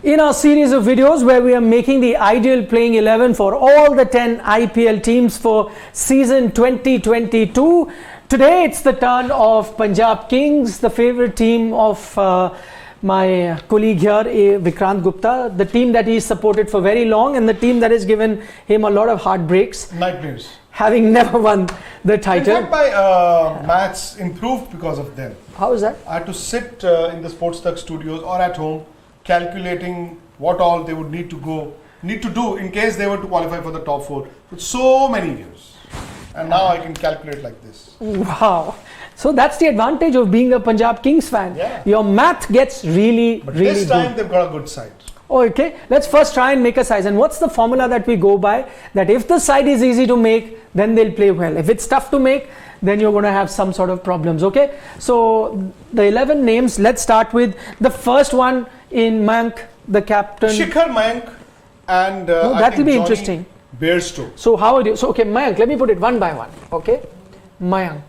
in our series of videos where we are making the ideal playing 11 for all the 10 IPL teams for season 2022. Today it's the turn of Punjab Kings, the favorite team of my colleague here, Vikrant Gupta, the team that he's supported for very long and the team that has given him a lot of heartbreaks. Nightmares. Having never won the title. In fact, my maths improved because of them. How is that? I had to sit in the AajTak studios or at home calculating what all they would need to do in case they were to qualify for the top 4 for so many years. And now I can calculate like this. Wow. So that's the advantage of being a Punjab Kings fan. Yeah. Your math gets really But really this time good. they've got a good side. Okay, let's first try and make a size. And what's the formula that we go by? That if the side is easy to make, then they'll play well. If it's tough to make, then you're going to have some sort of problems. Okay, so the 11 names, let's start with the first one in Mayank, the captain. Shikhar, Mayank and that will be Dhawan interesting. Bairstow. So how would you, so okay, Mayank, let me put it one by one. Okay, Mayank.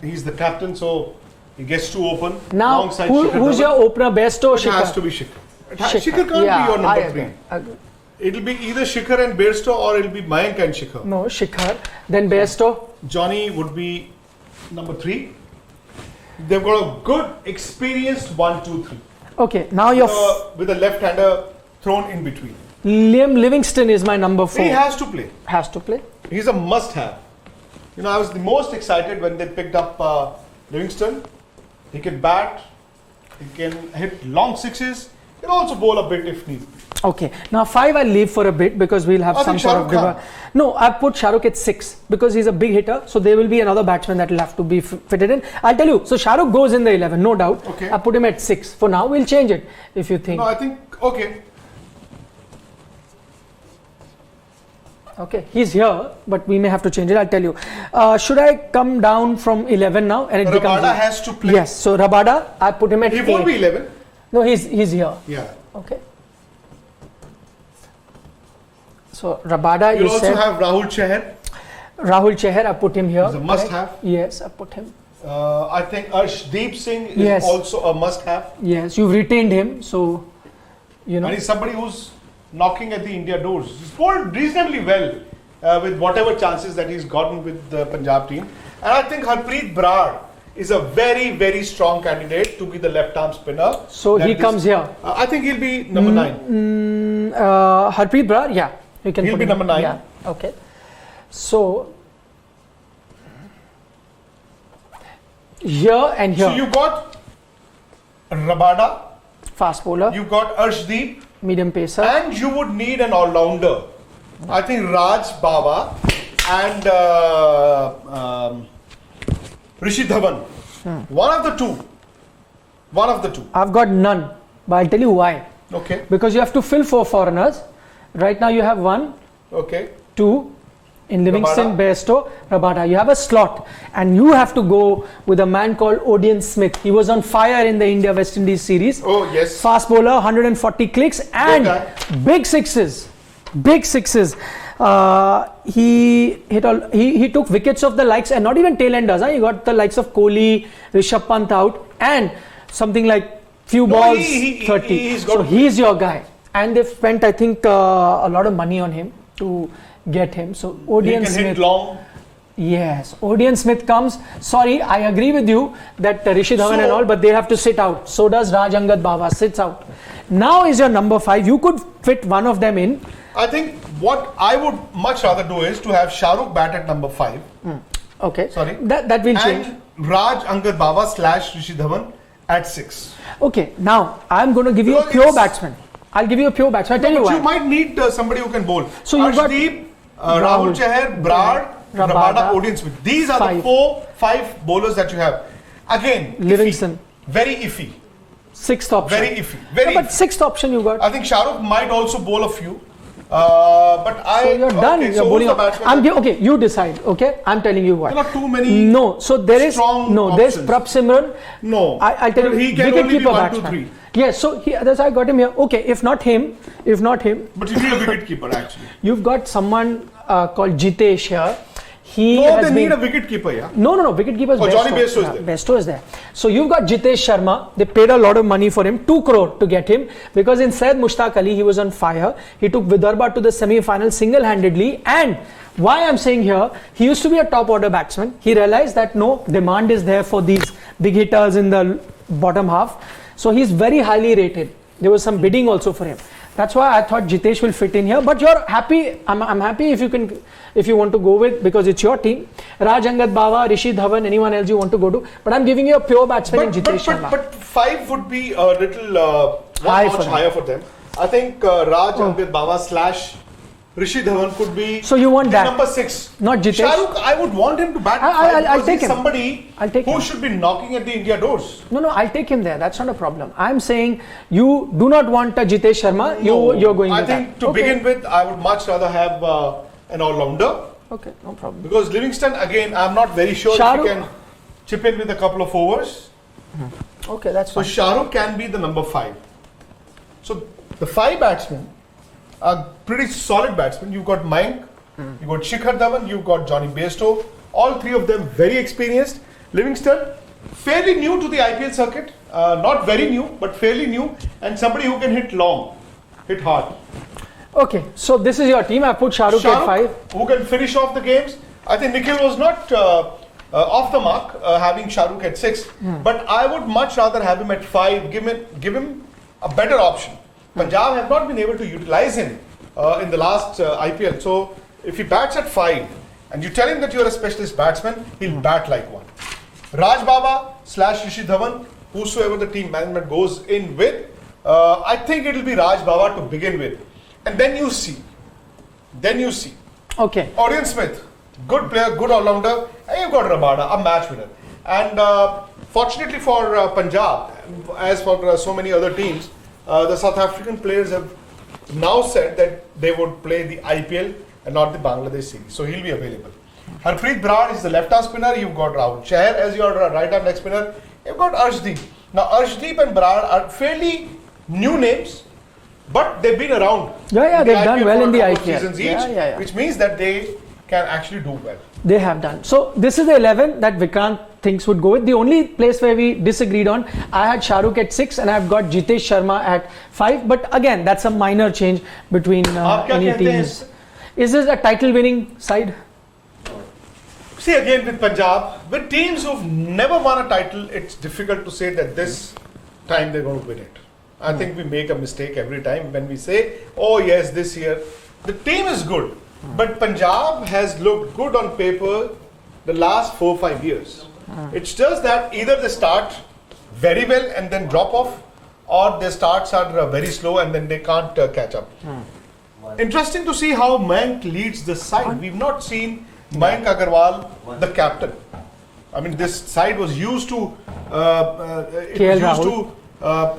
He's the captain, so he gets to open. Now, alongside who's Shikhar your opener, Bairstow or It has Shikhar? to be Shikhar. Shikhar can't Yeah, be your I number agree. 3. Agree. It'll be either Shikhar and Bairstow or it'll be Mayank and Shikhar. No, Shikhar. Then Bairstow. Johnny would be number 3. They've got a good, experienced 1, 2, 3. Okay, now you're With a left-hander thrown in between. Liam Livingston is my number 4. He has to play. Has to play. He's a must-have. You know, I was the most excited when they picked up Livingston. He can bat. He can hit long sixes. He can also bowl a bit if need. Okay, now 5 I'll leave for a bit because we'll have I some think sort Shah of Rukh river. Khan. No, I put Shah Rukh at 6 because he's a big hitter. So there will be another batsman that will have to be fitted in. I'll tell you. So Shah Rukh goes in the 11, no doubt. Okay. I put him at 6. For now, we'll change it if you think. No, I think, okay. Okay, he's here, but we may have to change it. I'll tell you. Should I come down from 11 now? And it becomes Rabada has to play. Yes, so Rabada, I put him at He 8. won't be 11. No, he's here. Yeah. Okay. So Rabada, You'll you also said. have Rahul Chahar. Rahul Chahar, I put him here. He's a must correct? have. Yes, I put him. I think Arshdeep Singh is Yes. also a must have. Yes, you've retained him, so you know. And he's somebody who's knocking at the India doors. He's bowled reasonably well with whatever chances that he's gotten with the Punjab team. And I think Harpreet Brar is a very, very strong candidate to be the left-arm spinner. So he comes here. I think he'll be number 9. Harpreet Brar, yeah, you can. He'll put be him. number 9. Yeah, okay. So here and here. So you got Rabada, Fast bowler, you got Arshdeep, medium pacer. and you would need an all-rounder. I think Raj Baba and Rishi Dhawan. One of the two. One of the two. I've got none, but I'll tell you why. Okay. Because you have to fill 4 foreigners. Right now you have 1, Okay. 2 in Livingston, Rabada. Bairstow, Rabada. You have a slot and you have to go with a man called Odean Smith. He was on fire in the India-West Indies series. Oh, yes. Fast bowler, 140 clicks and guy. big sixes. Big sixes. He took wickets of the likes and not even tail-enders. He got the likes of Kohli, Rishabh Pant out and something like few balls, 30. So he's your guy. And they've spent, I think, a lot of money on him to get him. So He Odean can Smith. hit long. Yes, Odean Smith comes. Sorry, I agree with you that Rishi Dhawan and all, but they have to sit out. So does Raj Angad Baba, sits out. Now is your number 5. You could fit one of them in. I think what I would much rather do is to have Shah Rukh bat at number 5. Okay. Sorry. That will change. And Raj Angad Baba / Rishi Dhawan at 6. Okay, now I'm going to give you a Because pure it's- batsman. I'll give you a pure batsman. I'll tell you But why. you might need somebody who can bowl. So you've got Arshdeep, Rahul Chahar, Brar, Rabada, Odean Smith. These are the 5 bowlers that you have. Again, Livingston. Iffy. Very iffy. 6th option. Very iffy. Very But iffy. 6th option you got. I think Shah Rukh might also bowl a few. But So you're done. Okay, You're so bowling. who's the batsman? Okay, you decide. Okay, I'm telling you what. There are too many. No, so there is strong there's options. Prab Simran. No. I'll tell But you. he can only be 1, 2, 3. Yes, so that's why I got him here. Okay, if not him, But you need a wicket keeper actually. you've got someone called Jitesh here. They need a wicket keeper, yeah. No. Wicket keeper is Bairstow. Johnny Bairstow is there. Bairstow is there. So you've got Jitesh Sharma. They paid a lot of money for him, 2 crore to get him, because in Syed Mushtaq Ali, he was on fire. He took Vidarbha to the semi-final single-handedly. And why I'm saying here, he used to be a top order batsman. He realized that no, demand is there for these big hitters in the bottom half. So he's very highly rated. There was some bidding also for him. That's why I thought Jitesh will fit in here. But you're happy. I'm happy if you want to go with, because it's your team. Raj Angad Bawa, Rishi Dhawan, anyone else you want to go to. But I'm giving you a pure batsman in Jitesh Sharma. But 5 would be a little higher for them. I think Raj Angad Bawa / Rishi Dhawan could be. So you want that? Number 6. Not Jitesh. Shahrukh, I would want him to bat. I'll take him. Somebody who should be knocking at the India doors. No, I'll take him there. That's not a problem. I'm saying you do not want a Jitesh Sharma. You're going with that. I think to begin with, I would much rather have an all-rounder. Okay, no problem. Because Livingston, again, I'm not very sure if he can chip in with a couple of overs. Okay, that's fine. So Shahrukh can be the number 5. So the 5 batsmen are pretty solid batsmen. You've got Mayank, you've got Shikhar Dhawan, you've got Johnny Bairstow. All 3 of them very experienced. Livingston, fairly new to the IPL circuit. Not very new, but fairly new. And somebody who can hit long, hit hard. Okay, so this is your team. I put Shahrukh at 5. Who can finish off the games. I think Nikhil was not off the mark, having Shahrukh at 6. But I would much rather have him at 5. Give him a better option. Punjab have not been able to utilize him in the last IPL. So if he bats at 5 and you tell him that you're a specialist batsman, he'll bat like one. Raj Baba / Rishi Dhawan, whosoever the team management goes in with, I think it'll be Raj Baba to begin with. And then you see. Okay. Orient Smith, good player, good all-rounder. And you've got Rabada, a match winner. And fortunately for Punjab, as for so many other teams, the South African players have now said that they would play the IPL and not the Bangladesh series. So he'll be available. Harpreet Brar is the left-arm spinner. You've got Rahul Chahar as your right-arm leg spinner. You've got Arshdeep. Now Arshdeep and Brar are fairly new names, but they've been around. Yeah, they've done well in the IPL. Seasons each, which means that they can actually do well. They have done. So this is the 11 that Vikrant thinks would go with. The only place where we disagreed on, I had Shahrukh at 6 and I've got Jitesh Sharma at 5. But again, that's a minor change between any teams. Is this a title winning side? See, again with Punjab, with teams who've never won a title, it's difficult to say that this time they're going to win it. I think we make a mistake every time when we say, oh yes, this year. The team is good, but Punjab has looked good on paper the last 4-5 years. It's just that either they start very well and then drop off, or their starts are very slow and then they can't catch up. Interesting to see how Mayank leads the side. We've not seen Mayank Agarwal, the captain. I mean, this side was used to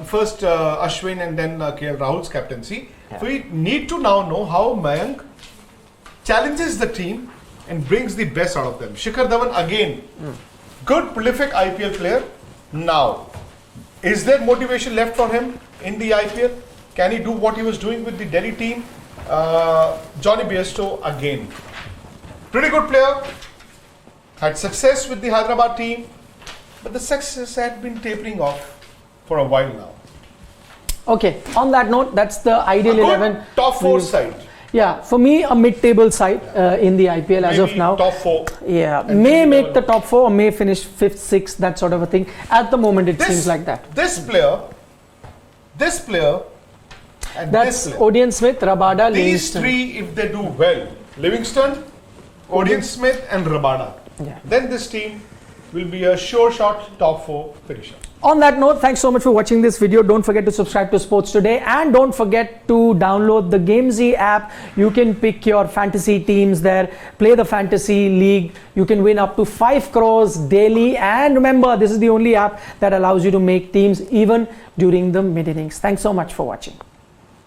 first Ashwin and then KL Rahul's captaincy. So we need to now know how Mayank challenges the team and brings the best out of them. Shikhar Dhawan again, good prolific IPL player. Now, is there motivation left for him in the IPL? Can he do what he was doing with the Delhi team? Johnny Bairstow again, pretty good player, had success with the Hyderabad team, but the success had been tapering off for a while now. Okay, on that note, that's the ideal 11. Top 4 side. Yeah, for me, a mid-table side in the IPL as of now. Top 4. Yeah, may make the top 4 or may finish 5th, 6th, that sort of a thing. At the moment, it seems like that. This player, and that's this player. Orient Smith, Rabada, These Livingston. 3, if they do well, Livingston, Orient Smith and Rabada, then this team will be a sure shot top 4 finisher. On that note, thanks so much for watching this video. Don't forget to subscribe to Sports Today and don't forget to download the Gamezy app. You can pick your fantasy teams there, play the fantasy league. You can win up to 5 crores daily. And remember, this is the only app that allows you to make teams even during the mid-innings. Thanks so much for watching.